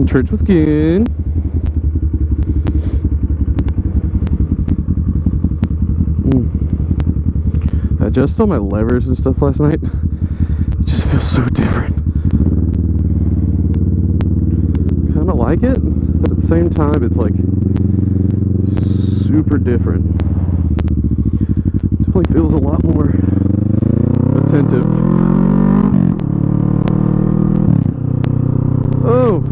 Church was good. I adjusted all my levers and stuff last night. It just feels so different. Kind of like it, but at the same time, it's like super different. Definitely feels a lot more attentive. Oh.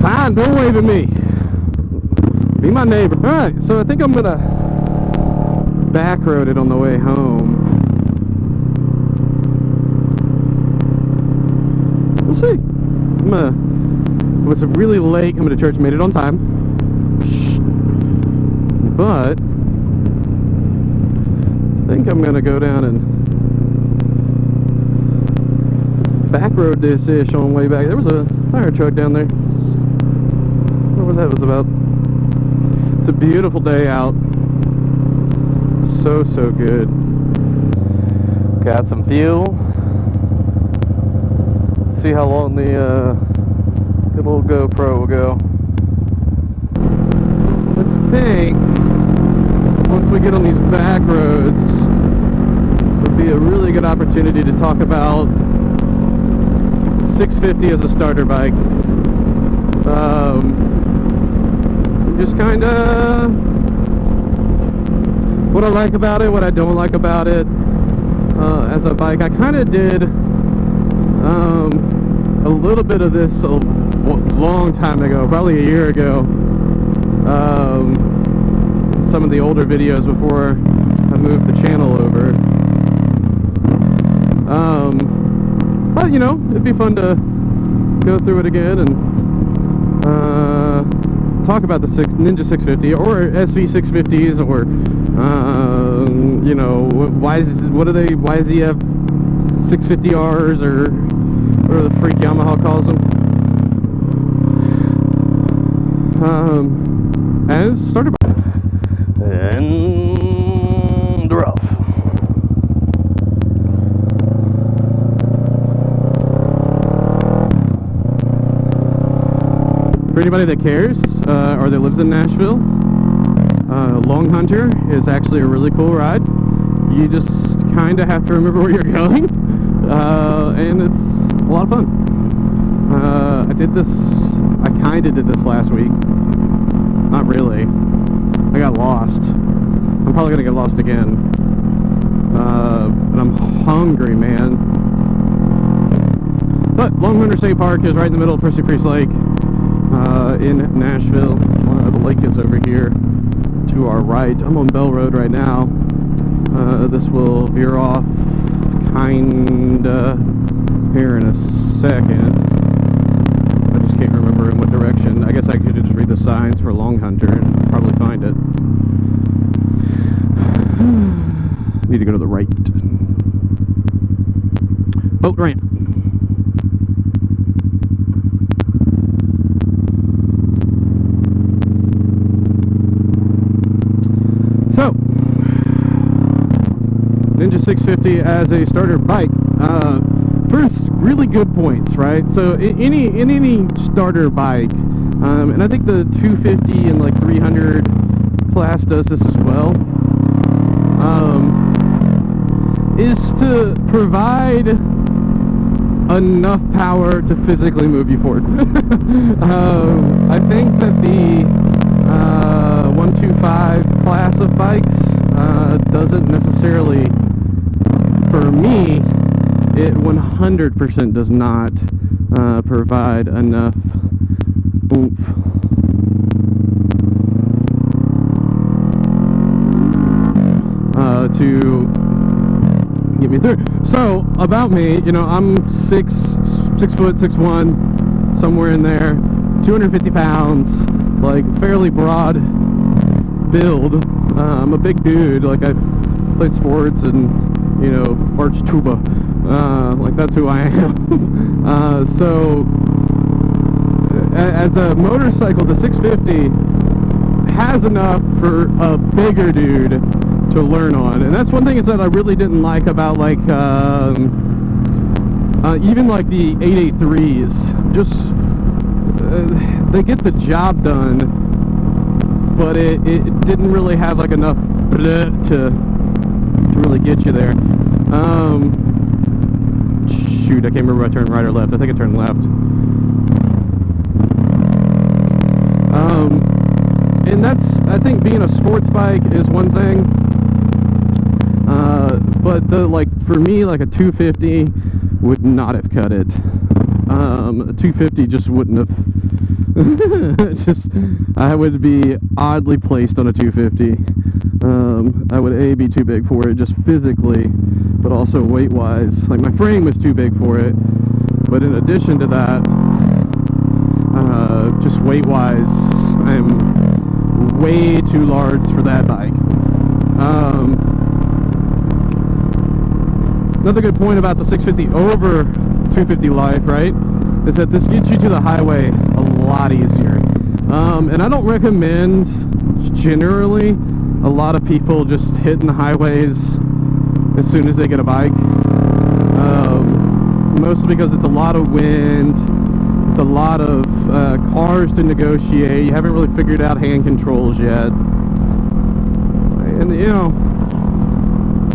Fine, don't wave at me. Be my neighbor. Alright, so I think I'm gonna back road it on the way home. We'll see. It was really late coming to church, made it on time. But I think I'm gonna go down and back road this ish on the way back. There was a fire truck down there. What was that? It was about. It's a beautiful day out. So good. Got some fuel. Let's see how long the good little GoPro will go. I think once we get on these back roads, it'll be a really good opportunity to talk about 650 as a starter bike. Just kind of what I like about it, what I don't like about it as a bike. I kind of did a little bit of this a long time ago, probably a year ago. Some of the older videos before I moved the channel over. But you know, it'd be fun to go through it again and talk about the Ninja 650 or SV 650s, or you know, why do they YZF 650Rs, or whatever the freak Yamaha calls them. As starter bike and rough. For anybody that cares or that lives in Nashville, Long Hunter is actually a really cool ride. You just kind of have to remember where you're going, and it's a lot of fun. I kind of did this last week. Not really. I got lost. I'm probably gonna get lost again. And I'm hungry, man. But Long Hunter State Park is right in the middle of Percy Priest Lake. In Nashville. The lake is over here to our right. I'm on Bell Road right now. This will veer off kinda here in a second. I just can't remember in what direction. I guess I could just read the signs for Long Hunter and probably find it. Need to go to the right. Boat ramp. So, Ninja 650 as a starter bike. First, really good points, right? So, in any starter bike, and I think the 250 and like 300 class does this as well, is to provide enough power to physically move you forward. I think that the 125 class of bikes doesn't necessarily, for me, it 100% does not provide enough oomph to get me through. So about me, you know, I'm 6 foot 6'1", somewhere in there, 250 pounds, like fairly broad build. I'm a big dude. Like, I played sports and, you know, arch tuba. Like, that's who I am. So as a motorcycle, the 650 has enough for a bigger dude to learn on, and that's one thing is that I really didn't like about, like, Even like the 883s, just they get the job done, but it didn't really have like enough to really get you there. Shoot, I can't remember if I turned right or left. I think I turned left. And I think being a sports bike is one thing, but for me, like a 250 would not have cut it. A 250 just wouldn't have. I would be oddly placed on a 250. I would be too big for it, just physically, but also weight wise. Like my frame was too big for it, but in addition to that, just weight wise, I'm way too large for that bike. Another good point about the 650 over 250 Life, right, is that this gets you to the highway a lot easier. And I don't recommend generally a lot of people just hitting the highways as soon as they get a bike. Mostly because it's a lot of wind, it's a lot of cars to negotiate. You haven't really figured out hand controls yet. And you know,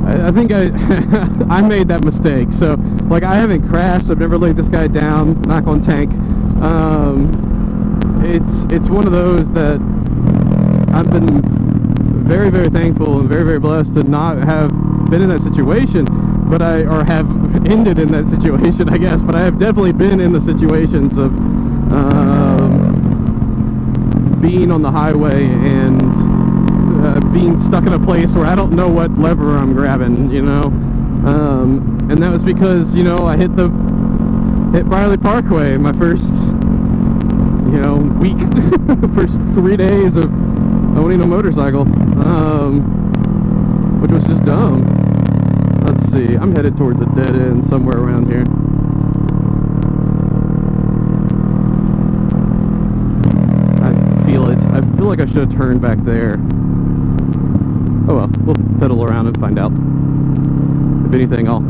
I think I made that mistake. So like I haven't crashed, I've never laid this guy down, knock on tank. It's one of those that I've been very, very thankful and very, very blessed to not have been in that situation, or have ended in that situation, I guess. But I have definitely been in the situations of being on the highway and being stuck in a place where I don't know what lever I'm grabbing, you know. And that was because, you know, I hit Brierley Parkway my first, you know, week, first 3 days of owning a motorcycle, which was just dumb. Let's see, I'm headed towards a dead end somewhere around here. I feel it. I feel like I should have turned back there. Oh well, we'll pedal around and find out. If anything, I'll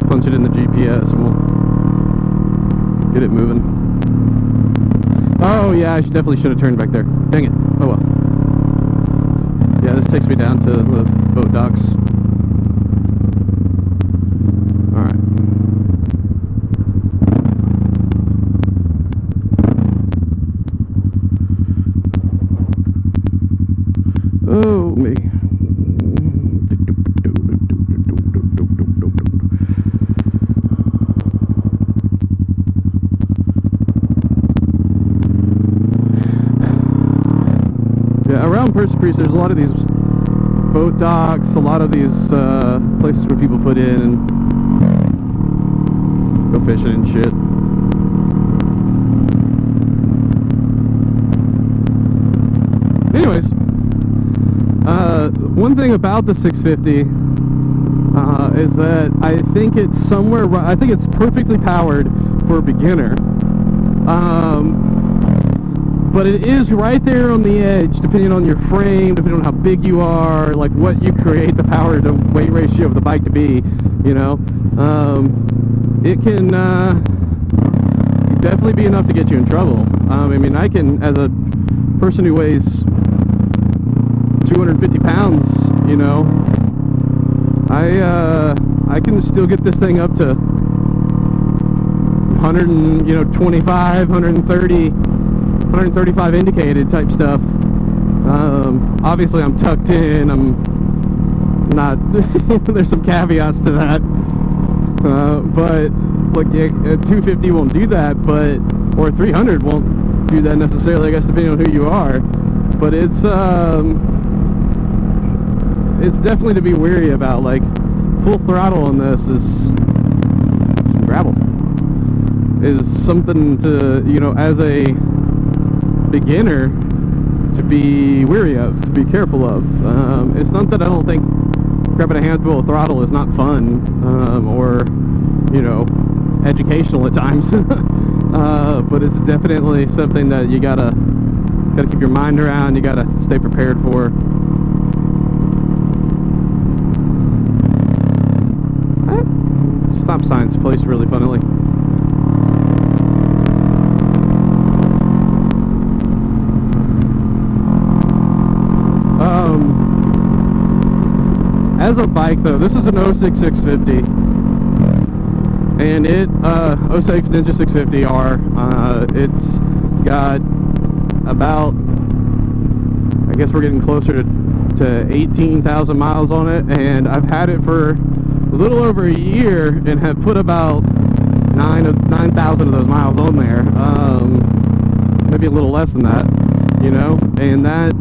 punch it in the GPS and we'll get it moving. Oh yeah, I definitely should have turned back there. Dang it. Oh well. Yeah, this takes me down to the boat docks. Alright. Oh me. Around Persepriest, there's a lot of these boat docks, a lot of these places where people put in and go fishing and shit. Anyways, one thing about the 650 is that I think it's somewhere. I think it's perfectly powered for a beginner. But it is right there on the edge, depending on your frame, depending on how big you are, like what you create the power to weight ratio of the bike to be, you know. It can definitely be enough to get you in trouble. I mean, I can, as a person who weighs 250 pounds, you know, I can still get this thing up to 125, 130, 135 indicated type stuff. Obviously I'm tucked in, I'm not there's some caveats to that, but like a 250 won't do that, but or 300 won't do that necessarily, I guess, depending on who you are. But it's definitely to be wary about. Like full throttle on this is gravel, is something to, you know, as a beginner, to be wary of, to be careful of. It's not that I don't think grabbing a handful of throttle is not fun, or, you know, educational at times. But it's definitely something that you gotta keep your mind around, you gotta stay prepared for. stop sign's placed really funnily. As a bike though, this is an 06 650, and it 06 Ninja 650R. It's got about, I guess we're getting closer to 18,000 miles on it, and I've had it for a little over a year and have put about 9,000 of those miles on there, maybe a little less than that, you know. And that,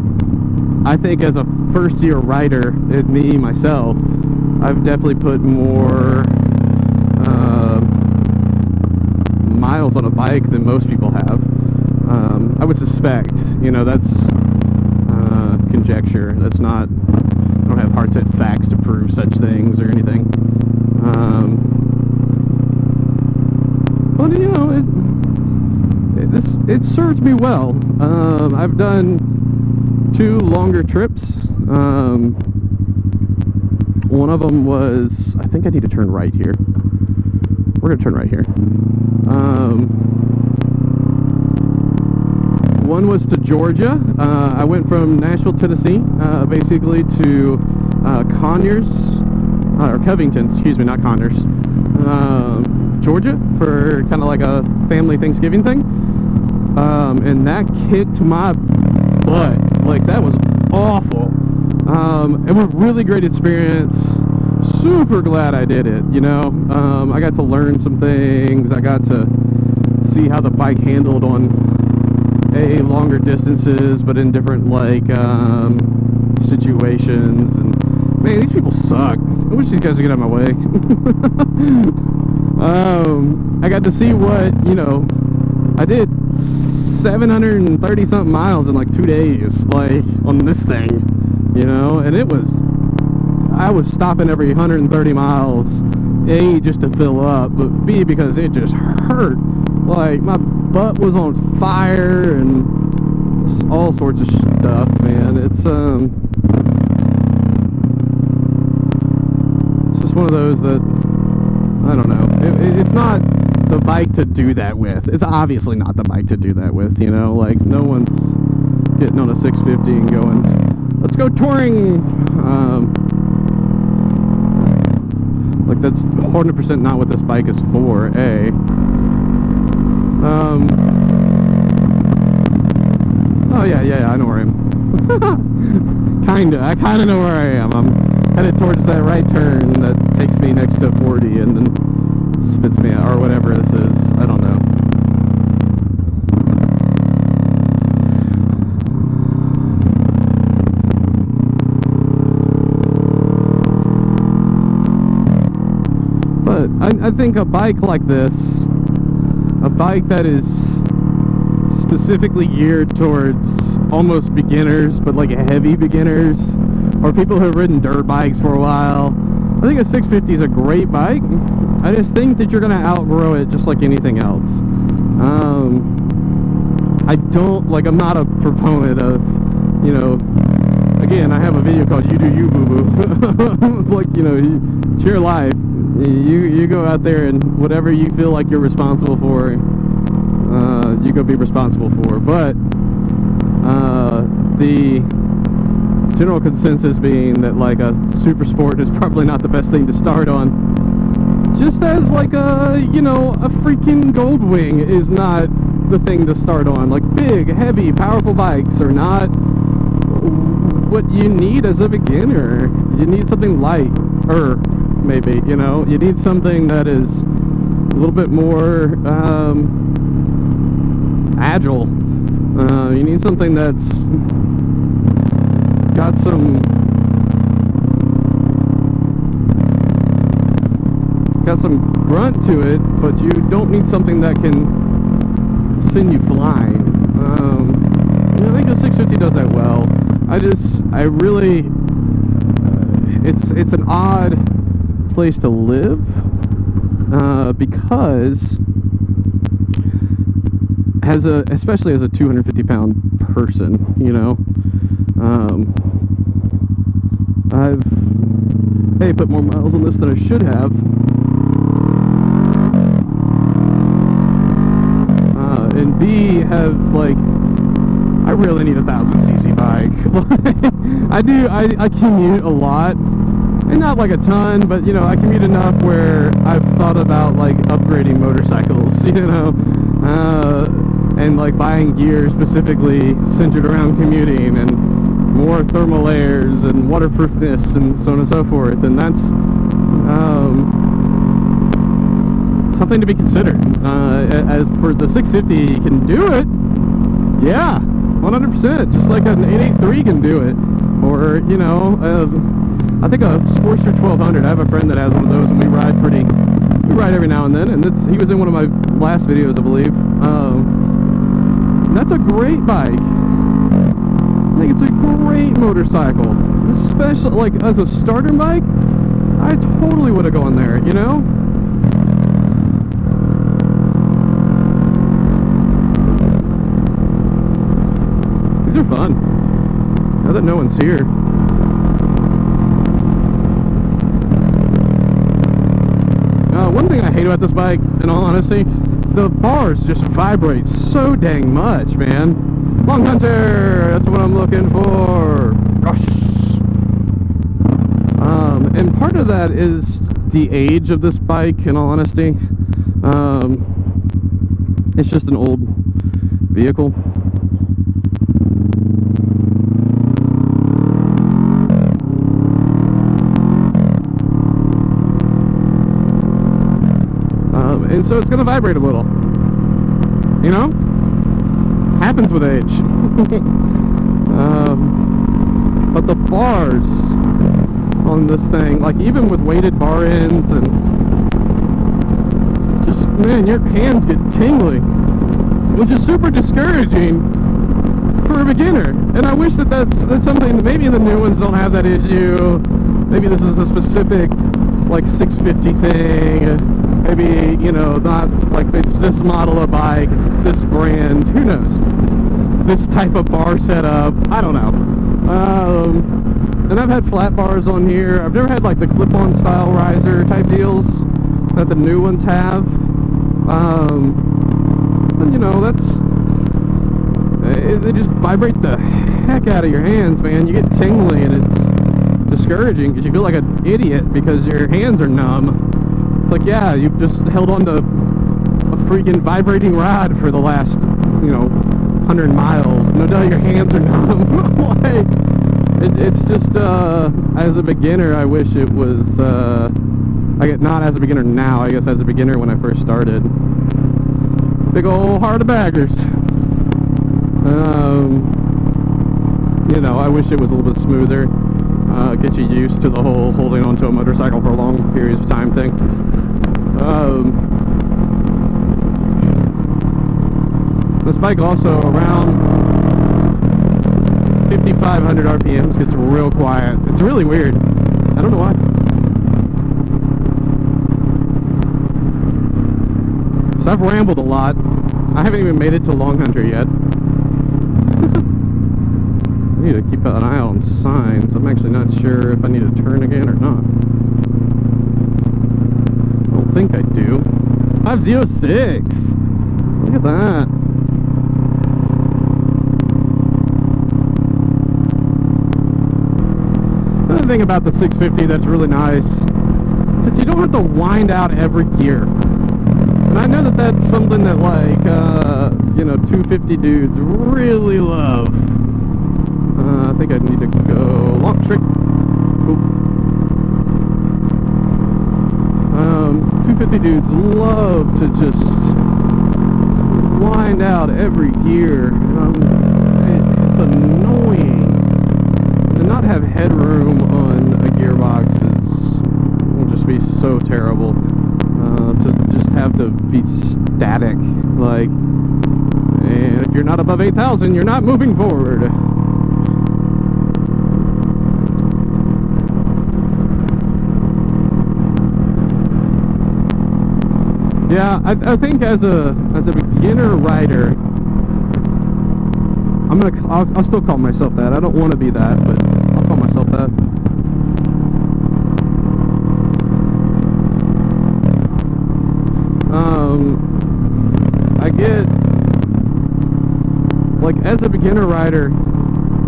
I think, as a first year rider, me myself, I've definitely put more miles on a bike than most people have. I would suspect, you know, that's conjecture. That's not, I don't have hard set facts to prove such things or anything. But you know, it served me well. I've done 2 longer trips. One of them was, I think I need to turn right here. We're gonna turn right here. One was to Georgia. I went from Nashville, Tennessee, basically to Conyers, or Covington, excuse me, not Conyers, Georgia, for kind of like a family Thanksgiving thing. And that kicked my butt. Like, that was awful. It was a really great experience. Super glad I did it, you know. I got to learn some things. I got to see how the bike handled on longer distances, but in different, like, situations. And man, these people suck. I wish these guys would get out of my way. I got to see what, you know, I did 730 something miles in like 2 days, like, on this thing, you know. And it was, I was stopping every 130 miles, A, just to fill up, but B, because it just hurt. Like, my butt was on fire and all sorts of stuff, man. It's just one of those that, I don't know. It's not the bike to do that with. It's obviously not the bike to do that with, you know. Like, no one's getting on a 650 and going, let's go touring. Like, that's 100% not what this bike is for, A. Oh yeah, I know where I am. I kinda know where I am. I'm headed towards that right turn that takes me next to 40 and then spits me out, or whatever this is. I don't know. But I think a bike like this, a bike that is specifically geared towards almost beginners, but like heavy beginners, or people who have ridden dirt bikes for a while, I think a 650 is a great bike. I just think that you're going to outgrow it just like anything else. I don't, like, I'm not a proponent of, you know, again, I have a video called You Do You Boo Boo. Like, you know, it's your life. You go out there and whatever you feel like you're responsible for, you go be responsible for. But the general consensus being that, like, a super sport is probably not the best thing to start on. Just as, like, a, you know, a freaking Goldwing is not the thing to start on. Like, big, heavy, powerful bikes are not what you need as a beginner. You need something light, or maybe, you know, you need something that is a little bit more agile. You need something that's got some grunt to it, but you don't need something that can send you flying. I think the 650 does that well. I really, it's an odd place to live, because especially as a 250-pound person, you know, I've put more miles on this than I should have. really need a 1000cc bike. I commute a lot, and not like a ton, but you know, I commute enough where I've thought about like upgrading motorcycles, you know, and like buying gear specifically centered around commuting, and more thermal layers and waterproofness and so on and so forth. And that's something to be considered. As for the 650, you can do it, yeah, 100%, just like an 883 can do it. Or, you know, I think a Sportster 1200, I have a friend that has one of those, and we ride every now and then, and he was in one of my last videos, I believe. That's a great bike. I think it's a great motorcycle, especially like as a starter bike. I totally would have gone there, you know. These are fun now that no one's here. One thing I hate about this bike, in all honesty, the bars just vibrate so dang much, man. Long Hunter, that's what I'm looking for. Rush. And part of that is the age of this bike, in all honesty. It's just an old vehicle. And so it's going to vibrate a little, you know, happens with age. But the bars on this thing, like even with weighted bar ends, and just, man, your hands get tingly, which is super discouraging for a beginner. And I wish that's something that maybe the new ones don't have that issue. Maybe this is a specific like 650 thing. Maybe, you know, not like it's this model of bike, it's this brand, who knows? This type of bar setup, I don't know. And I've had flat bars on here. I've never had like the clip-on style riser type deals that the new ones have. And you know, they just vibrate the heck out of your hands, man. You get tingly, and it's discouraging because you feel like an idiot because your hands are numb. It's like, yeah, you've just held on to a freaking vibrating rod for the last, you know, 100 miles. No doubt your hands are numb. Like, it's just, as a beginner, I wish it was, not as a beginner now, I guess as a beginner when I first started. Big ol' heart of baggers. You know, I wish it was a little bit smoother. Get you used to the whole holding onto a motorcycle for long periods of time thing. This bike also around 5,500 RPMs gets real quiet. It's really weird. I don't know why. So I've rambled a lot. I haven't even made it to Long Hunter yet. I need to keep an eye on signs. I'm actually not sure if I need to turn again or not. I don't think I do. 506! Look at that. Another thing about the 650 that's really nice is that you don't have to wind out every gear. And I know that that's something that, like, you know, 250 dudes really love. I think I need to go long trick. Oop. 250 dudes love to just wind out every gear. It's annoying to not have headroom on a gearbox. Will just be so terrible. To just have to be static, like, and if you're not above 8,000, you're not moving forward. Yeah, I think as a beginner rider, I'll still call myself that. I don't want to be that, but I'll call myself that. I get like as a beginner rider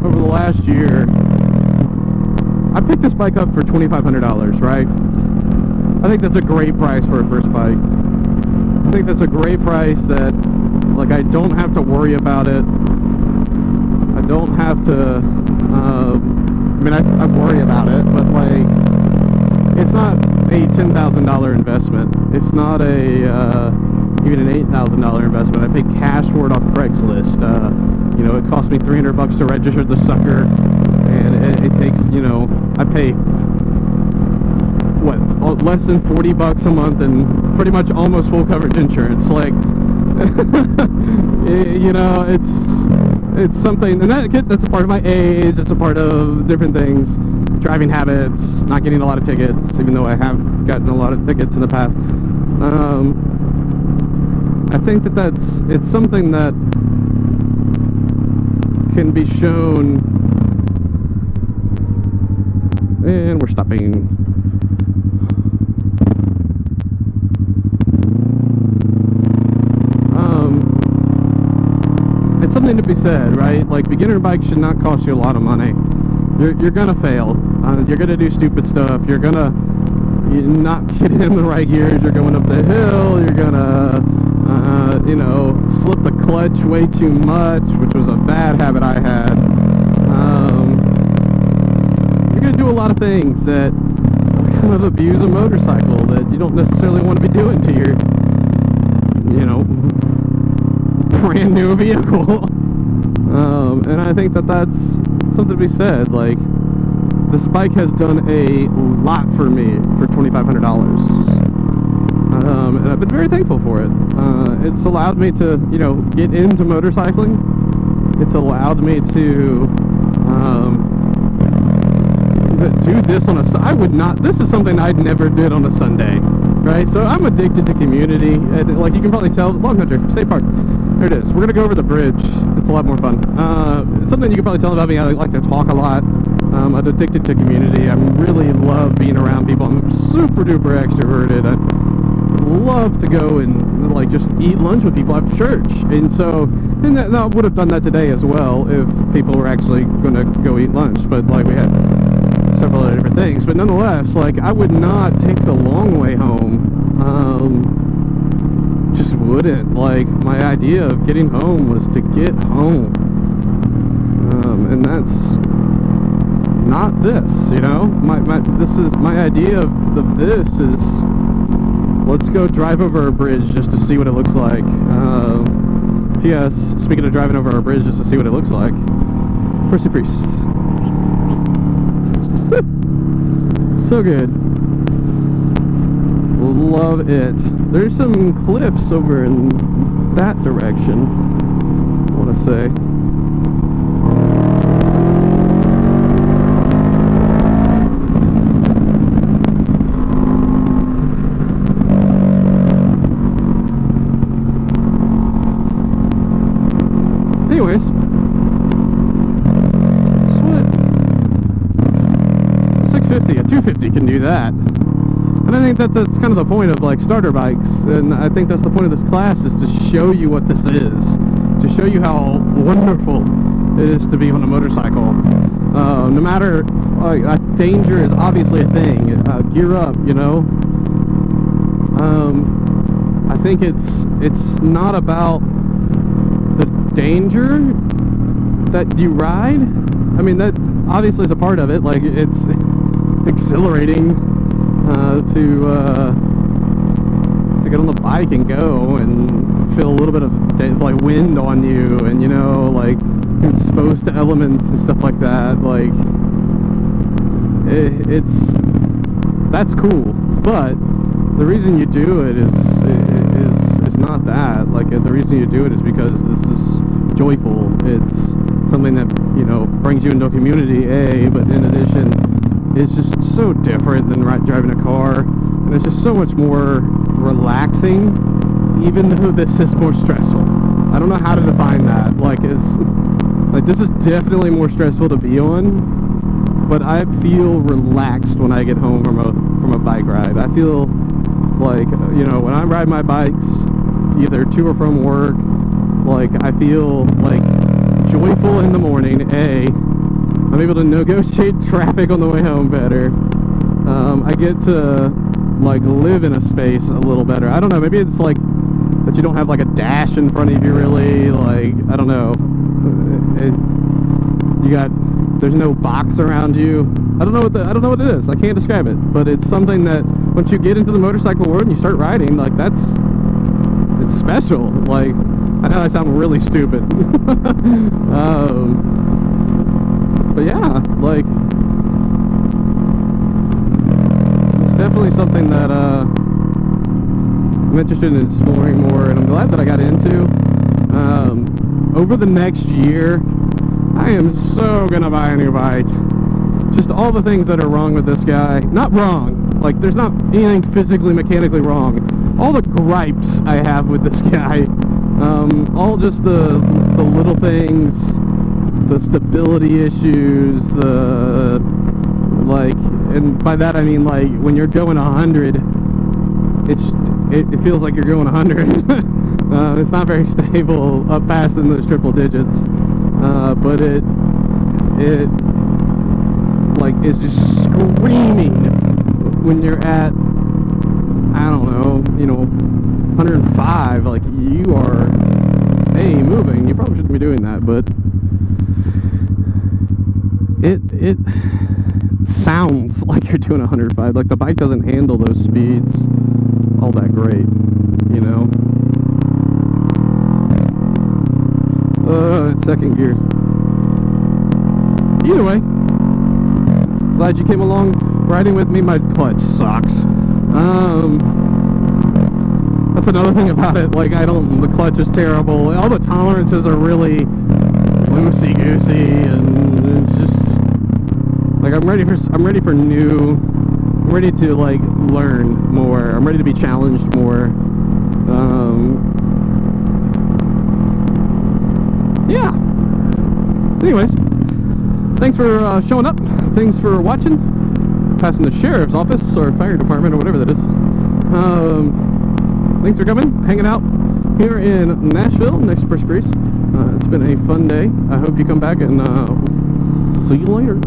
over the last year, I picked this bike up for $2,500, right? I think that's a great price for a first bike. I think that's a great price that, like, I don't have to worry about it. I don't have to, I mean, I worry about it, but, like, it's not a $10,000 investment. It's not a, even an $8,000 investment. I paid cash for it off Craigslist. You know, it cost me $300 to register the sucker, and it takes, you know, I pay, what, less than $40 a month and pretty much almost full coverage insurance. Like, you know, it's something, and that's a part of my age. It's a part of different things, driving habits, not getting a lot of tickets, even though I have gotten a lot of tickets in the past. I think it's something that can be shown, and we're stopping. It's something to be said, right? Like, beginner bikes should not cost you a lot of money. You're gonna fail. You're gonna do stupid stuff. You're gonna not get in the right gears. You're going up the hill. You're gonna, you know, slip the clutch way too much, which was a bad habit I had. You're gonna do a lot of things that kind of abuse a motorcycle that you don't necessarily want to be doing to your, you know, brand new vehicle. And I think that's something to be said. Like, this bike has done a lot for me for $2,500, and I've been very thankful for it. It's allowed me to, you know, get into motorcycling. It's allowed me to do this on this is something I'd never did on a Sunday, right? So I'm addicted to community, and like you can probably tell, Long Hunter State Park, there it is. We're gonna go over the bridge. It's a lot more fun. Something you can probably tell about me, I like to talk a lot. I'm addicted to community. I really love being around people. I'm super duper extroverted. I love to go and, like, just eat lunch with people after church. And so, and I would have done that today as well if people were actually gonna go eat lunch. But, like, we had several other different things. But nonetheless, like, I would not take the long way home. Just wouldn't. Like, my idea of getting home was to get home. And that's not this, you know? My idea of this is, let's go drive over a bridge just to see what it looks like. P.S. Speaking of driving over a bridge just to see what it looks like, Percy Priest. So good. Love it. There's some cliffs over in that direction, I want to say. Anyways, that's what 650, a 250 can do that. And I think that's kind of the point of, like, starter bikes, and I think that's the point of this class, is to show you what this is, to show you how wonderful it is to be on a motorcycle. No matter, danger is obviously a thing. Gear up, you know. I think it's not about the danger that you ride. I mean, that obviously is a part of it. Like, it's exhilarating to get on the bike and go and feel a little bit of, like, wind on you, and, you know, like, exposed to elements and stuff like that. Like, that's cool, but the reason you do it is not that. Like, the reason you do it is because this is joyful. It's something that, you know, brings you into a community, but in addition, it's just so different than driving a car, and it's just so much more relaxing, even though this is more stressful. I don't know how to define that. Like, this is definitely more stressful to be on, but I feel relaxed when I get home from a bike ride. I feel like, you know, when I ride my bikes, either to or from work, like, I feel like joyful in the morning. I'm able to negotiate traffic on the way home better. I get to like live in a space a little better. I don't know, maybe it's like that you don't have like a dash in front of you, really. Like, I don't know, there's no box around you. I don't know what it is. I can't describe it, but it's something that once you get into the motorcycle world and you start riding, like, it's special. Like, I know I sound really stupid. But yeah, like, it's definitely something that I'm interested in exploring more, and I'm glad that I got into. Over the next year, I am so gonna buy a new bike. Just all the things that are wrong with this guy. Not wrong, like, there's not anything physically, mechanically wrong. All the gripes I have with this guy, all just the little things, the stability issues, like, and by that I mean, like, when you're going 100, it feels like you're going 100. It's not very stable up past in those triple digits, but it like is just screaming when you're at, I don't know, 105. Like, you are moving. You probably shouldn't be doing that, but it sounds like you're doing 105. Like, the bike doesn't handle those speeds all that great, it's second gear. Either way, glad you came along riding with me. My clutch sucks. That's another thing about it. Like, the clutch is terrible. All the tolerances are really loosey-goosey, and it's just, like, I'm ready to, like, learn more. I'm ready to be challenged more. Yeah. Anyways, thanks for showing up. Thanks for watching. Passing the sheriff's office or fire department or whatever that is. Thanks for coming, hanging out here in Nashville next to Press Grease. It's been a fun day. I hope you come back, and see you later.